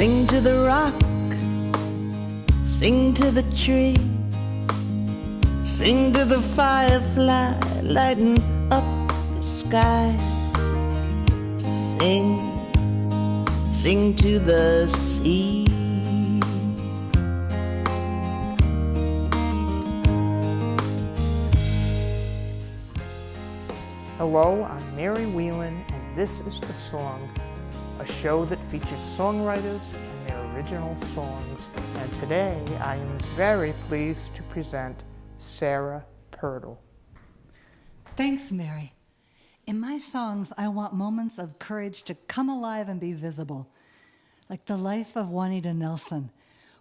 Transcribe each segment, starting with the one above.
Sing to the rock, sing to the tree, sing to the firefly lighting up the sky. Sing, sing to the sea. Hello, I'm Mary Whelan, and this is The Song, a show that features songwriters and their original songs. And today, I am very pleased to present Sarah Pirtle. Thanks, Mary. In my songs, I want moments of courage to come alive and be visible. Like the life of Juanita Nelson.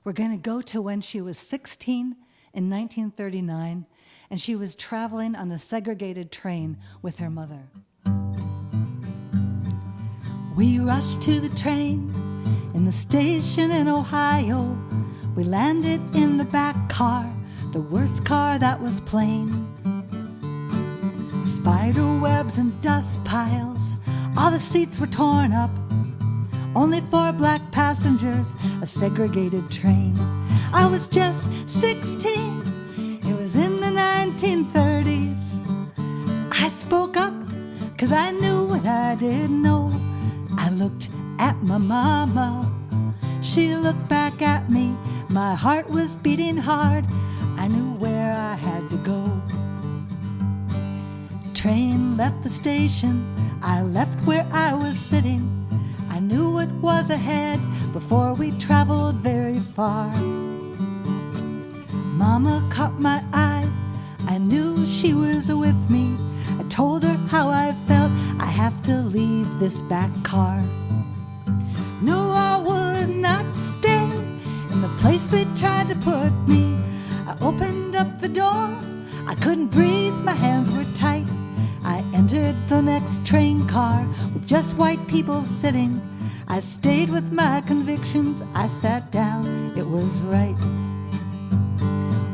We're going to go to when she was 16 in 1939, and she was traveling on a segregated train with her mother. We rushed to the train in the station in Ohio. We landed in the back car, the worst car that was plain. Spider webs and dust piles, all the seats were torn up. Only 4 black passengers, a segregated train. I was just 16. It was in the 1930s. I spoke up, 'cause I knew what I didn't know. I looked at my mama. She looked back at me. My heart was beating hard. I knew where I had to go. Train left the station. I left where I was sitting. I knew what was ahead before we traveled very far. Mama caught my eye. I knew she was with me. I told her how I felt. I have to leave this back car. No, I would not stay in the place they tried to put me. I opened up the door. I couldn't breathe. My hands were tight. I entered the next train car with just white people sitting. I stayed with my convictions. I sat down. It was right.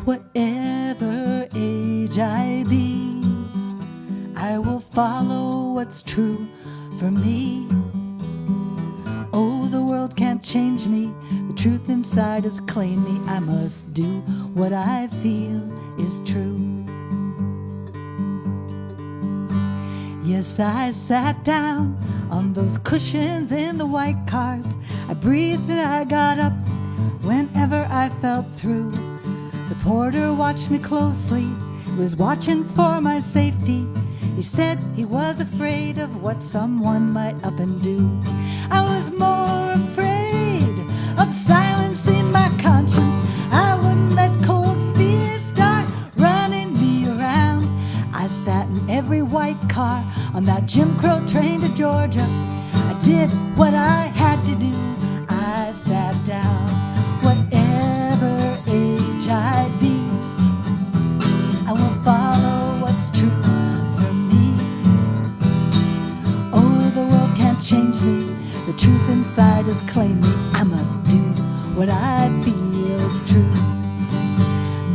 Whatever age I be, I will follow what's true for me. Oh, the world can't change me. The truth inside has claimed me. I must do what I feel is true. Yes, I sat down on those cushions in the white cars. I breathed and I got up whenever I felt through. The porter watched me closely. He was watching for my safety. He said he was afraid of what someone might up and do. I was more afraid of silencing my conscience. I wouldn't let cold fear start running me around. I sat in every white car on that Jim Crow train to Georgia. I did what I had to do. I sat down. Whatever age I be, I will follow what's true for me. Oh, the world can't change me. The truth inside has claimed me. I must do what I feel is true.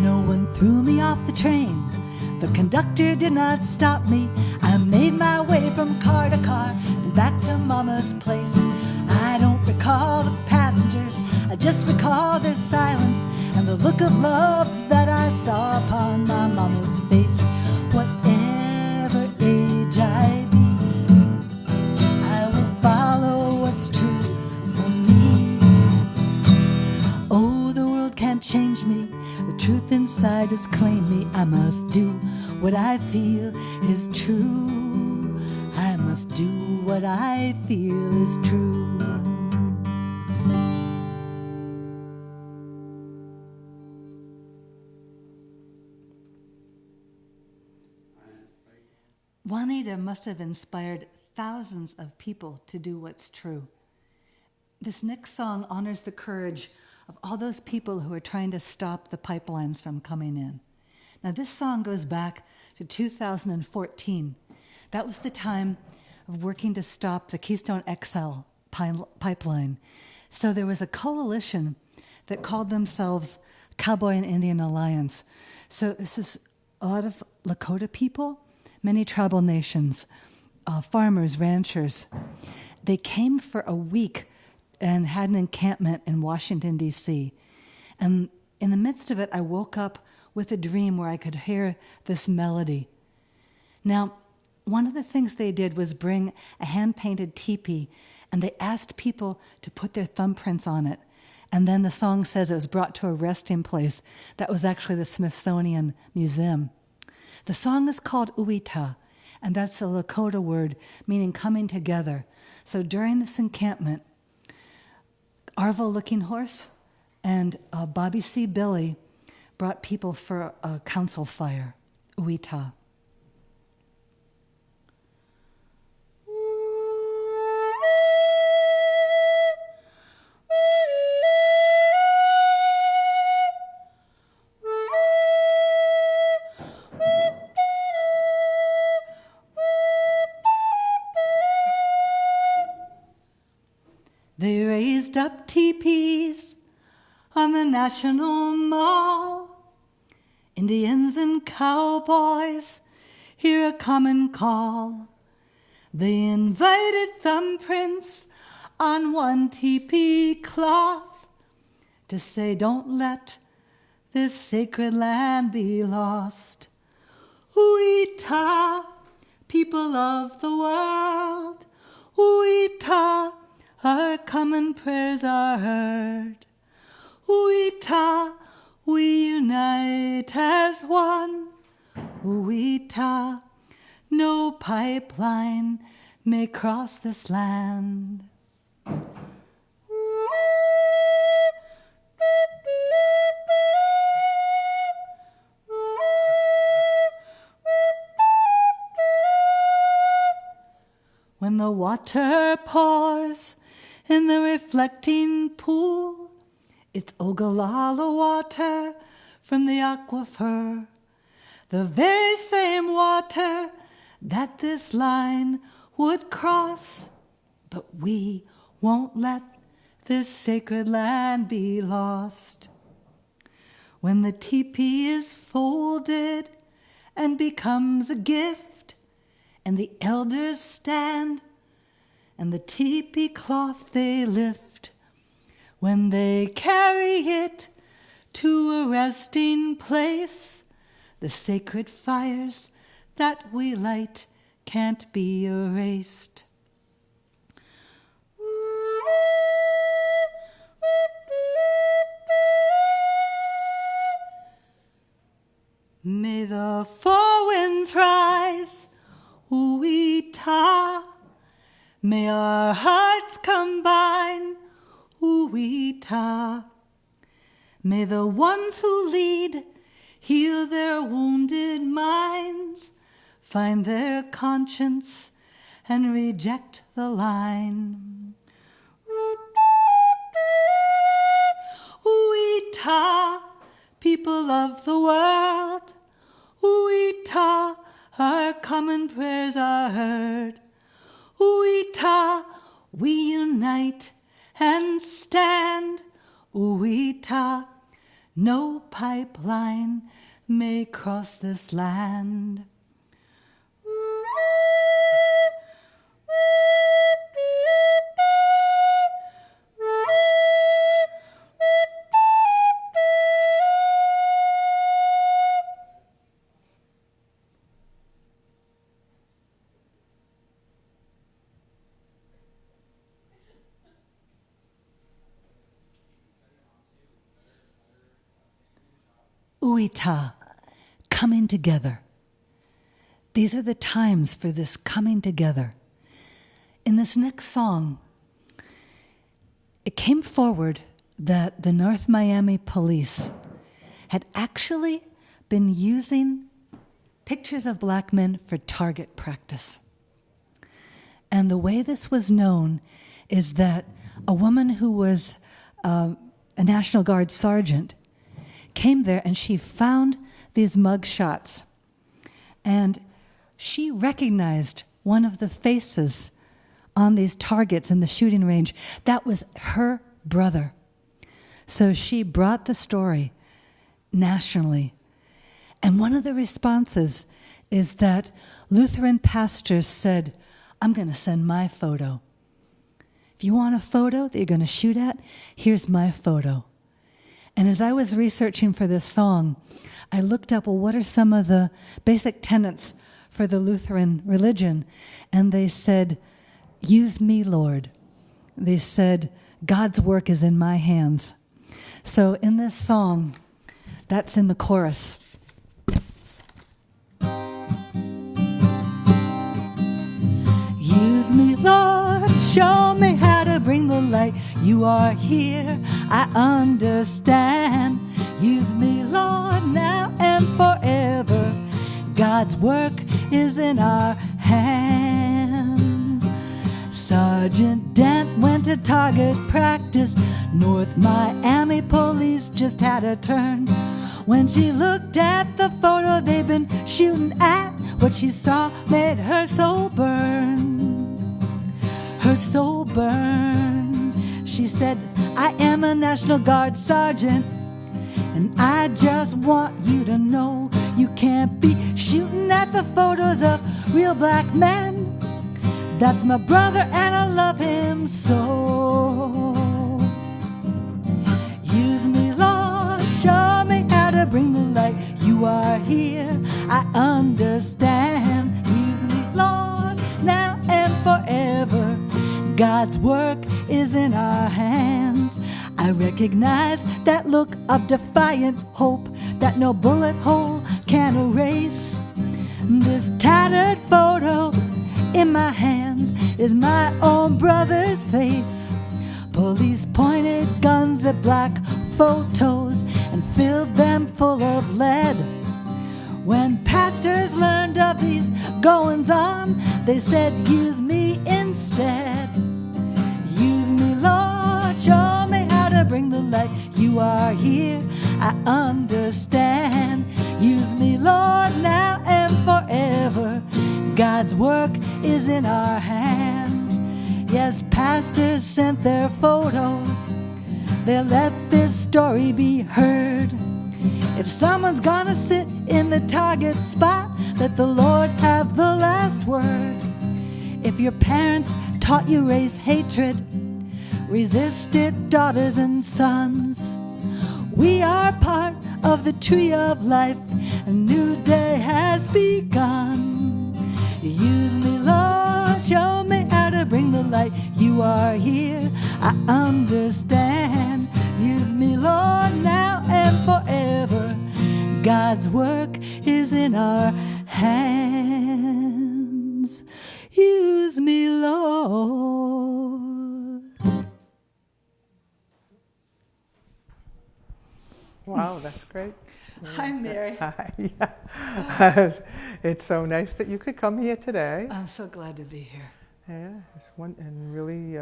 No one threw me off the train. The conductor did not stop me. I made my way from car to car and back to Mama's place. I don't recall the passengers. I just recall their silence and the look of love that I saw upon my Mama's face. Whatever age I be, I will follow what's true for me. Oh, the world can't change me. The truth inside has claimed me. I must do what I feel is true. I must do what I feel is true. Juanita must have inspired thousands of people to do what's true. This next song honors the courage of all those people who are trying to stop the pipelines from coming in. Now, this song goes back to 2014. That was the time of working to stop the Keystone XL pipeline. So there was a coalition that called themselves Cowboy and Indian Alliance. So this is a lot of Lakota people, many tribal nations, farmers, ranchers. They came for a week and had an encampment in Washington, D.C. And in the midst of it, I woke up with a dream where I could hear this melody. Now, one of the things they did was bring a hand-painted teepee, and they asked people to put their thumbprints on it. And then the song says it was brought to a resting place. That was actually the Smithsonian Museum. The song is called Uita, and that's a Lakota word meaning coming together. So during this encampment, Arvo Looking Horse and Bobby C. Billy brought people for a council fire, Uita. They raised up teepees on the National Mall. Indians and cowboys hear a common call. They invited thumbprints on one teepee cloth to say, don't let this sacred land be lost. Uita, people of the world, Uita, our common prayers are heard. Uita, we unite as one. Uita, no pipeline may cross this land. When the water pours in the reflecting pool, it's Ogallala water from the aquifer, the very same water that this line would cross. But we won't let this sacred land be lost. When the teepee is folded and becomes a gift, and the elders stand and the teepee cloth they lift, when they carry it to a resting place, the sacred fires that we light can't be erased. May the four winds rise, Uita. May our hearts combine, Uita. May the ones who lead heal their wounded minds, find their conscience and reject the line. Uita, people of the world, Uita, our common prayers are heard. Uita, we unite and stand. Uita, no pipeline may cross this land. Uita, coming together. These are the times for this coming together. In this next song, it came forward that the North Miami police had actually been using pictures of black men for target practice. And the way this was known is that a woman who was a National Guard sergeant came there and she found these mug shots. And she recognized one of the faces on these targets in the shooting range. That was her brother. So she brought the story nationally. And one of the responses is that Lutheran pastors said, I'm going to send my photo. if you want a photo that you're going to shoot at, here's my photo. And as I was researching for this song, I looked up, well, what are some of the basic tenets for the Lutheran religion? And they said, use me, Lord. They said, God's work is in my hands. So in this song, that's in the chorus. Use me, Lord, show me how to bring the light. You are here, I understand. Use me, Lord, now and forever. God's work is in our hands. Sergeant Dent went to target practice. North Miami police just had a turn. When she looked at the photo they've been shooting at, what she saw made her soul burn. Her soul burn. She said, I am a National Guard sergeant, and I just want you to know you can't be shooting at the photos of real black men. That's my brother and I love him so. Use me, Lord, show me how to bring the light. You are here, I understand. Use me, Lord, now and forever. God's work is in our hands. I recognize that look of defiant hope that no bullet hole can erase. This tattered photo in my hands is my own brother's face. Police pointed guns at black photos and filled them full of lead. When pastors learned of these goings-on, they said, use me instead. Use me, Lord, show me how to bring the light. You are here, I understand. Use me, Lord, now and forever. God's work is in our hands. Yes, pastors sent their photos. They'll let this story be heard. If someone's gonna sit in the target spot, let the Lord have the last word. If your parents taught you race hatred, resist it, daughters and sons. We are part of the tree of life. A new day has begun. Use me, Lord, show me how to bring the light. You are here, I understand. Use me, Lord, now and forever. God's work is in our hands. Use me, Lord. Wow, that's great. Hi, Mary. Hi. Yeah. It's so nice that you could come here today. I'm so glad to be here. Yeah, it's one and really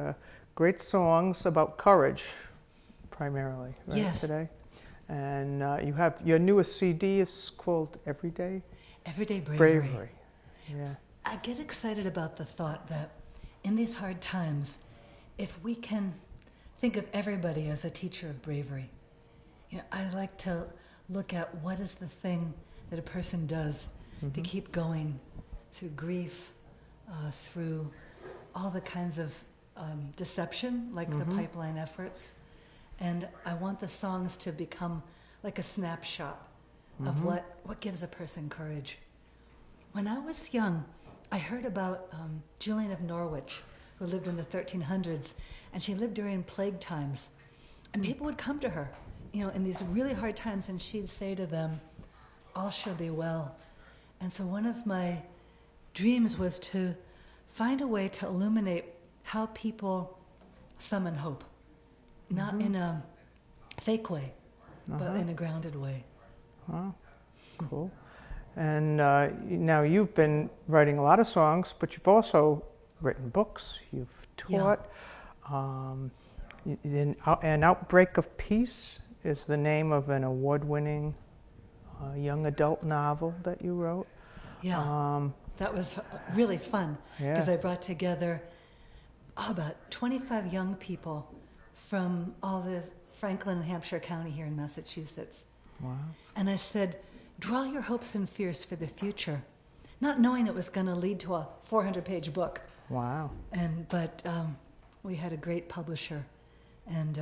great songs about courage, primarily. Right, yes. Today, and you have your newest CD is called Everyday. Everyday Bravery. Yeah. I get excited about the thought that in these hard times, if we can think of everybody as a teacher of bravery, I like to look at what is the thing that a person does to keep going through grief, through all the kinds of deception, like the pipeline efforts. And I want the songs to become like a snapshot of what gives a person courage. When I was young, I heard about Julian of Norwich, who lived in the 1300s, and she lived during plague times. And people would come to her, in these really hard times, and she'd say to them, all shall be well. And so one of my dreams was to find a way to illuminate how people summon hope, not in a fake way, but in a grounded way. Wow, cool. And now you've been writing a lot of songs, but you've also written books, you've taught. An Outbreak of Peace is the name of an award-winning young adult novel that you wrote. Yeah, that was really fun because I brought together about 25 young people from all the Franklin and Hampshire County here in Massachusetts. Wow. And I said, draw your hopes and fears for the future, not knowing it was going to lead to a 400-page book. Wow. But we had a great publisher, and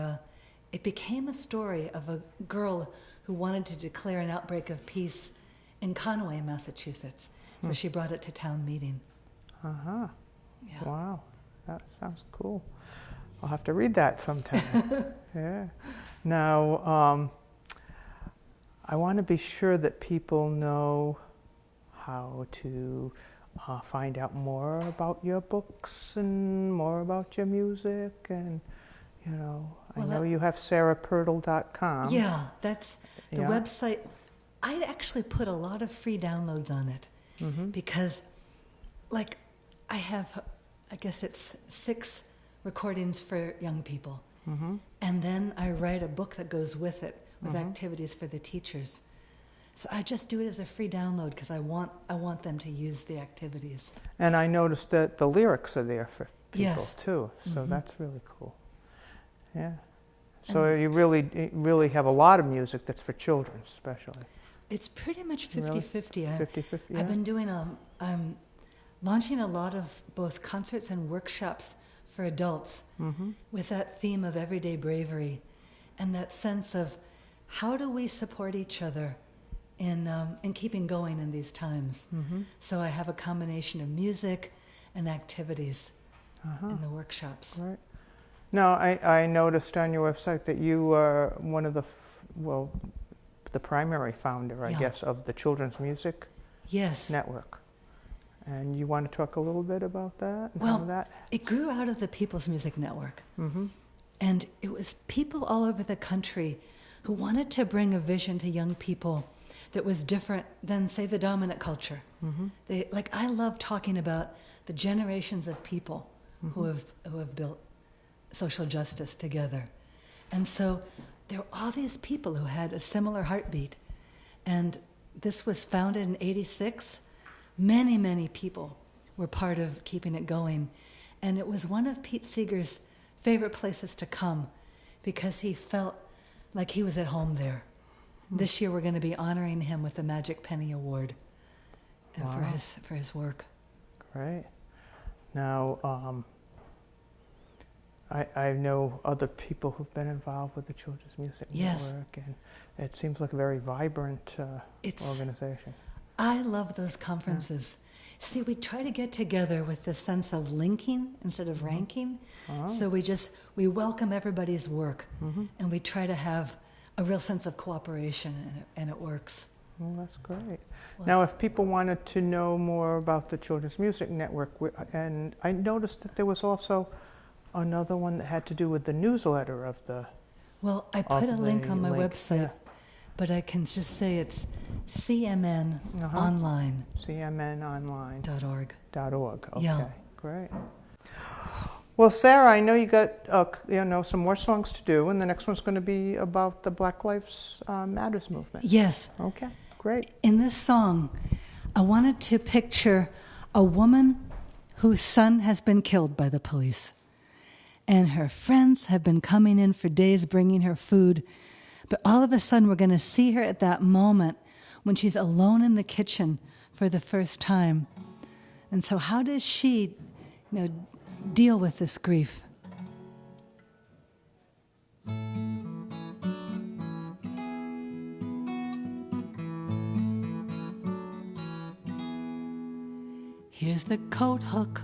it became a story of a girl who wanted to declare an outbreak of peace in Conway, Massachusetts. So she brought it to town meeting. Uh-huh. Yeah. Wow, that sounds cool. I'll have to read that sometime. Yeah. Now, I want to be sure that people know how to find out more about your books and more about your music, and you know, I know you have sarahpirtle.com. Yeah, that's the website. I actually put a lot of free downloads on it because, like, I have, I guess it's 6 recordings for young people, and then I write a book that goes with it with activities for the teachers. So I just do it as a free download because I want them to use the activities. And I noticed that the lyrics are there for people Yes. too, so that's really cool. Yeah. So you really have a lot of music that's for children, especially. It's pretty much 50-50. 50-50, yeah. I've been doing I'm launching a lot of both concerts and workshops for adults with that theme of everyday bravery and that sense of how do we support each other in keeping going in these times. So I have a combination of music and activities in the workshops. Right. Now, I noticed on your website that you are one of the primary founder, I guess, of the Children's Music Network. And you want to talk a little bit about that? And how that? It grew out of the People's Music Network. And it was people all over the country who wanted to bring a vision to young people that was different than, say, the dominant culture. I love talking about the generations of people who have built social justice together. And so there were all these people who had a similar heartbeat. And this was founded in '86. Many, many people were part of keeping it going. And it was one of Pete Seeger's favorite places to come because he felt like he was at home there. This year we're going to be honoring him with the Magic Penny Award for his work. Great. Now, I know other people who've been involved with the Children's Music Network, and it seems like a very vibrant organization. I love those conferences. See, we try to get together with this sense of linking instead of ranking. So we welcome everybody's work, and we try to have a real sense of cooperation, and it works. Well, that's great. Now, if people wanted to know more about the Children's Music Network, and I noticed that there was also another one that had to do with the newsletter of the... Well, I put a link on my website, but I can just say it's cmnonline. cmnonline.org. Okay, yeah. Great. Well, Sarah, I know you got some more songs to do, and the next one's going to be about the Black Lives Matters movement. Yes. Okay, great. In this song, I wanted to picture a woman whose son has been killed by the police, and her friends have been coming in for days bringing her food, but all of a sudden we're going to see her at that moment when she's alone in the kitchen for the first time. And so how does she, deal with this grief? Here's the coat hook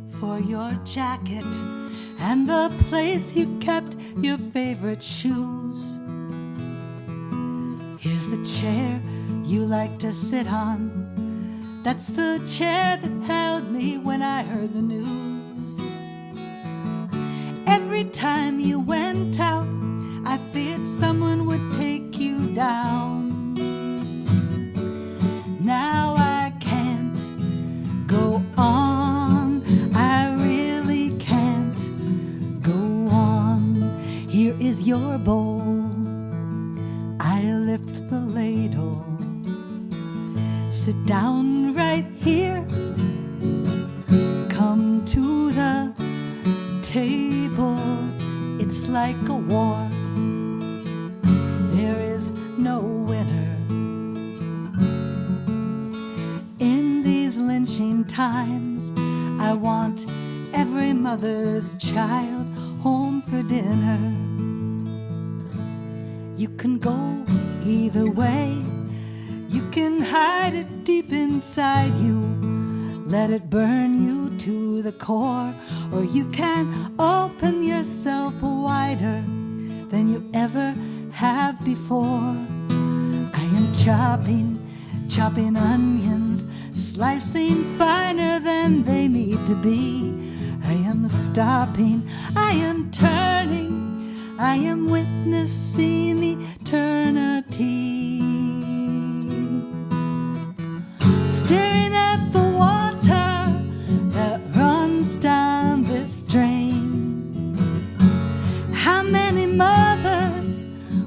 for your jacket and the place you kept your favorite shoes. Here's the chair you like to sit on. That's the chair that held me when I heard the news. Every time you went out, I feared someone would take you down. Now I can't go on. I really can't go on. Here is your bowl. I lift the ladle. Sit down right here. Come to the table. It's like a war. There is no winner. In these lynching times, I want every mother's child home for dinner. You can go either way. You can hide it deep inside you, let it burn you to the core, or you can open yourself wider than you ever have before. I am chopping onions, slicing finer than they need to be. I am stopping, I am turning, I am witnessing eternity. Staring at the water that runs down this drain. How many mothers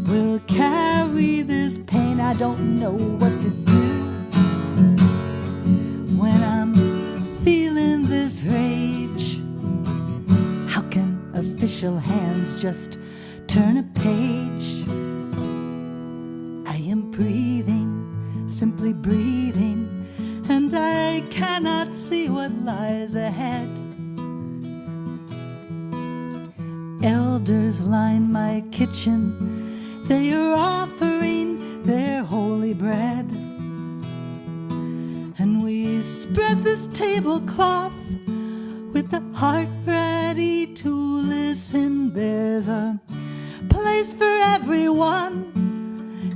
will carry this pain? I don't know what to do when I'm feeling this rage. How can official hands just turn a page? I am breathing, simply breathing, and I cannot see what lies ahead. Elders line my kitchen, they are offering their holy bread. And we spread this tablecloth with the heart ready to listen. There's a place for everyone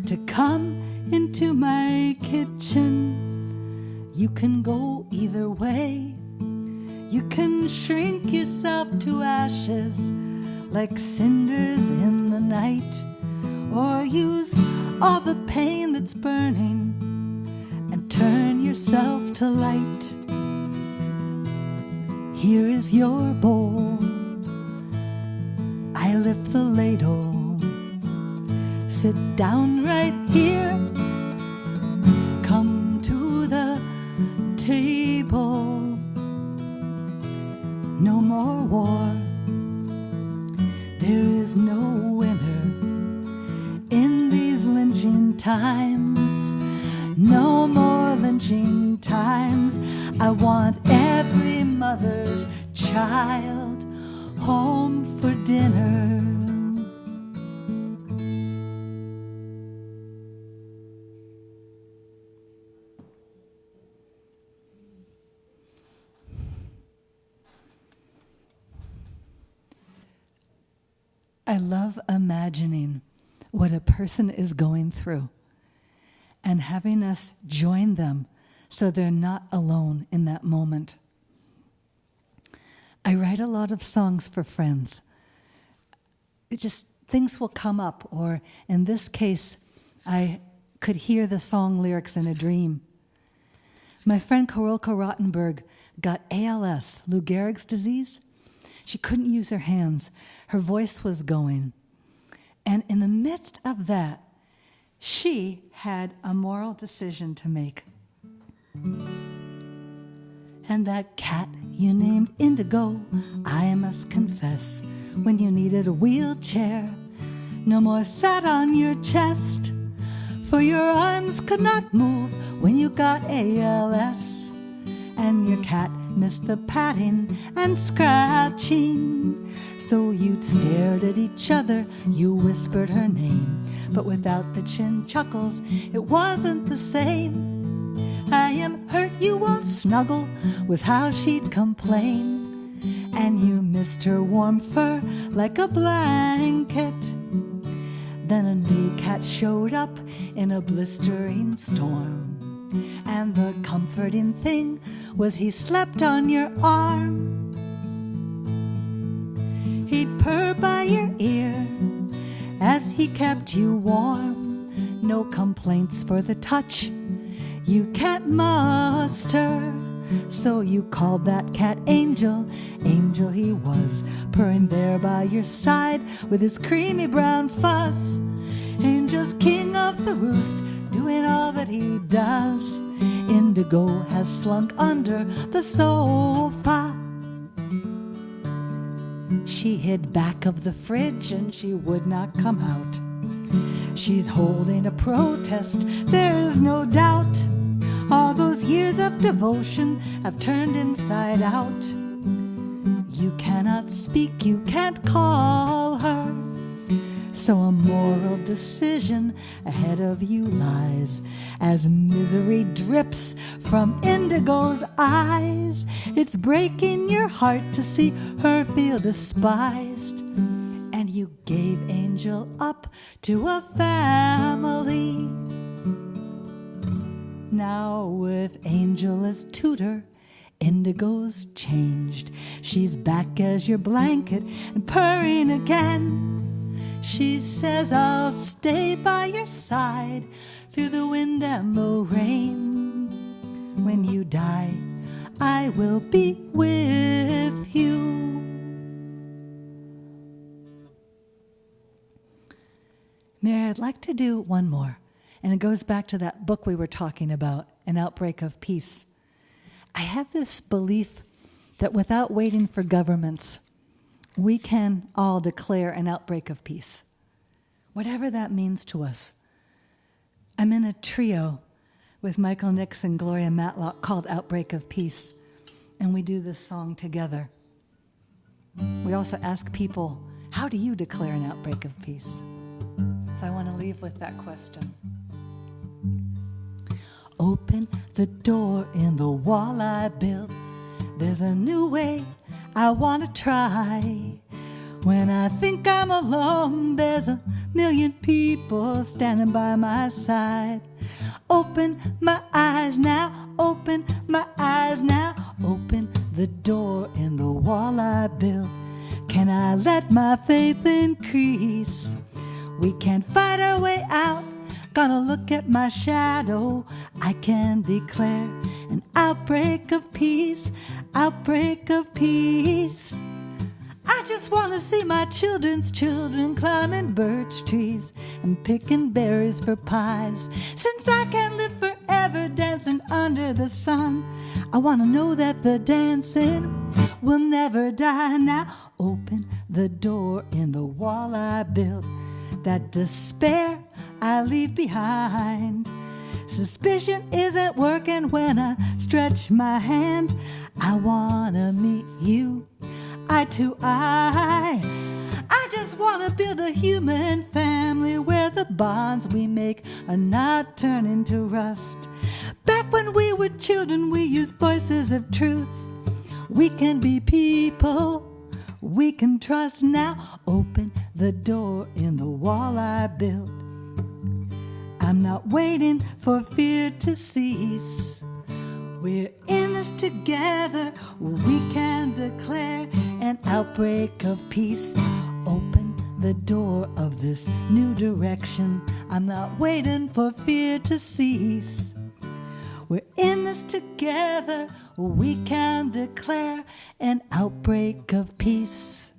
to come into my kitchen. You can go either way. You can shrink yourself to ashes like cinders in the night, or use all the pain that's burning and turn yourself to light. Here is your bowl. I lift the ladle. Sit down right here. Come to the table. No more war. There is no winner in these lynching times. No more lynching times. I want every mother's child home for dinner. I love imagining what a person is going through and having us join them so they're not alone in that moment. I write a lot of songs for friends. It just, things will come up, or in this case, I could hear the song lyrics in a dream. My friend Karolka Rottenberg got ALS, Lou Gehrig's disease. She couldn't use her hands. Her voice was going. And in the midst of that, she had a moral decision to make. And that cat you named Indigo, I must confess, when you needed a wheelchair, no more sat on your chest, for your arms could not move when you got ALS, and your cat missed the patting and scratching. So you stared at each other, you whispered her name, but without the chin chuckles, it wasn't the same. I am hurt, you won't snuggle, was how she'd complain. And you missed her warm fur like a blanket. Then a new cat showed up in a blistering storm, and the comforting thing was he slept on your arm. He'd purr by your ear as he kept you warm. No complaints for the touch you can't muster. So you called that cat Angel. Angel he was, purring there by your side with his creamy brown fuzz. Angel's king of the roost, doing all that he does. Indigo has slunk under the sofa. She hid back of the fridge and she would not come out. She's holding a protest, there is no doubt. All those years of devotion have turned inside out. You cannot speak, you can't call her. So a moral decision ahead of you lies as misery drips from Indigo's eyes. It's breaking your heart to see her feel despised. And you gave Angel up to a family. Now with Angel as tutor, Indigo's changed. She's back as your blanket and purring again. She says, I'll stay by your side through the wind and the rain. When you die, I will be with you. Mary, I'd like to do one more. And it goes back to that book we were talking about, An Outbreak of Peace. I have this belief that without waiting for governments, we can all declare an outbreak of peace, whatever that means to us. I'm in a trio with Michael Nix and Gloria Matlock called Outbreak of Peace, and we do this song together. We also ask people, how do you declare an outbreak of peace? So I want to leave with that question. Open the door in the wall I built. There's a new way I want to try. When I think I'm alone, there's a million people standing by my side. Open my eyes now, open my eyes now. Open the door in the wall I built. Can I let my faith increase? We can't fight our way out. Gonna look at my shadow. I can declare an outbreak of peace, outbreak of peace. I just want to see my children's children climbing birch trees and picking berries for pies. Since I can't live forever dancing under the sun, I want to know that the dancing will never die. Now open the door in the wall I built. That despair I leave behind. Suspicion isn't working when I stretch my hand. I wanna meet you eye to eye. I just wanna build a human family where the bonds we make are not turning to rust. Back when we were children, we used voices of truth. We can be people we can trust. Now open the door in the wall I built. I'm not waiting for fear to cease. We're in this together. We can declare an outbreak of peace. Open the door of this new direction. I'm not waiting for fear to cease. We're in this together. We can declare an outbreak of peace.